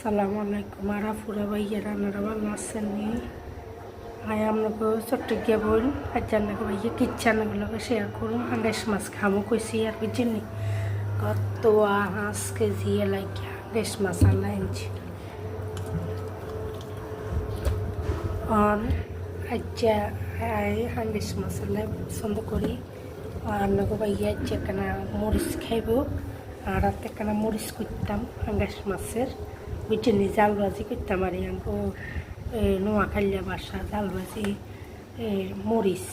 আসসালামু আলাইকুম আরাফুরা ভাইয়া রান্নারা ভালো আছেন নি আয় আপনাকে ছোট্ট গিয়ে বল আর জান্নাকে ভাইয়া কিচ্ছানাগুলোকে শেয়ার করুন হাঙ্গাস মাছ খামো কইছি আর বুঝছেন নি কত 5 কেজি লাগে হাঙ্গাস মাছ আল্লাহ ইঞ্চি আর আচ্ছা হাঙ্গাস মাছ আল্লাহ পছন্দ করি আপনাকে ভাইয়া আচ্ছা কেনা মরিচ খাইব আর একখানা মরিচ করতাম হাঙ্গাস মাছের বুঝছেন জালবাজি করতাম আর আমাকে নোয়াখালিয়া বাসা জালবাজি মরিচ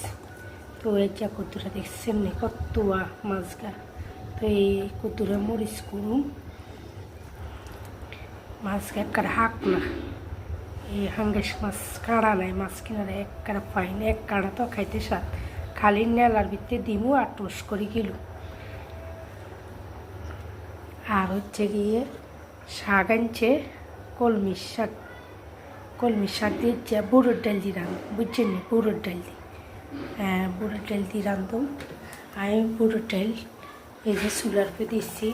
তো এই যা কতুরা দেখছেন নি কতুয়া মাছগা তো এই কতুরা মরিচ করুম মাছগা একবার হাক না এই হাঙ্গাস মাছ কাড়া নাই মাছ কিনারে একবার পাই না এক কাড়া তো খাইতে স্বাদ খালি নেলার ভিতরে দিমু আর টোস করে গেল আর হচ্ছে গিয়ে শাক আনছে কলমি শাক দিয়ে যা বুড়োর ডাল দিয়ে রাঁধ বুঝছেন নি বুড়োর ডাল দিয়ে বুড়োর ডাল দিয়ে রাঁধুম আমি বুড়োর ডাল এই যে চুলার পে দিচ্ছি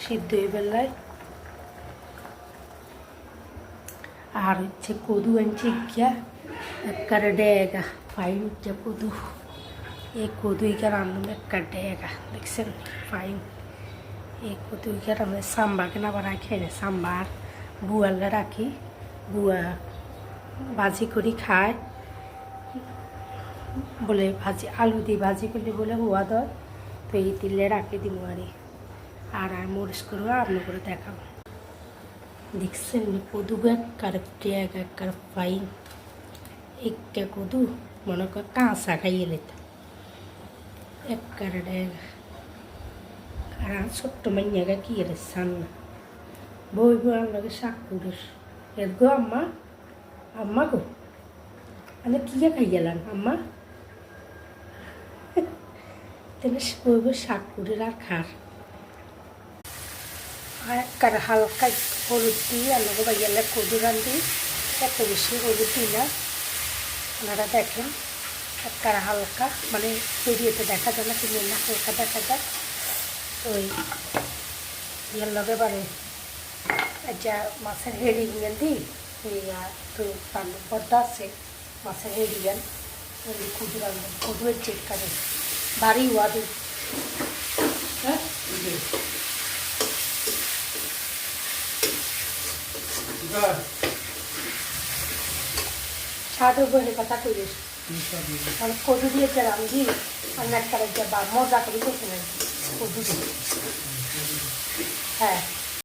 সিদ্ধ হয়ে বেলায় আর হচ্ছে কদু আনছে গিয়া একবারে ডেগা ফাইন হচ্ছে কদু এই কদু ইকা রাঁধুম একবার ডেগা দেখছেন ফাইন এই কদুইকার আমরা সাম্বারকে না বানাই খাই না সাম্বার বুয়ালে রাখি বুয়া ভাজি করি খায় বলে ভাজি আলু দিয়ে ভাজি করলে বলে হুয়া দয় তো এই তিলে রাখি দিব আর মরিচ করবো আপনি করে দেখাবো দেখছেন কদু একবার ট্যাগ একবার ফাইন একটা কদু মনে কর কাঁচা খাইয়ে নিতাম একবার ড্যাগ আর ছোট্ট মাইয়াগা কি রে সান্না বই বই আমাকে শাক কুড়ের এর গো আম্মা গো আমি কি খাই গেলাম আম্মা তেমনি বই বই শাক কুড়ের আর খার আর একবার হালকা হলুদ দিই আমাকে বাইয়ালে কদু রান্ধি এত বেশি হলুদ দিই না আপনারা দেখেন একবার হালকা মানে ভিডিওতে দেখা যায় না কিন্তু না হালকা দেখা যায় ওই ইয়ার লগে বারে যা মাছের হেডি গেল দিই তো পর্দা আছে মাছের হেডি গেল ওই কুদু রান্না কুদুয়ের চেক করে বাড়ি ওয়াদু হ্যাঁ স্বাদ বলে কথা কইস তাহলে কদু দিয়ে যে রান্ধি রান্নার কারে যে বা মজা করে করতে কদু দিয়ে হ্যাঁ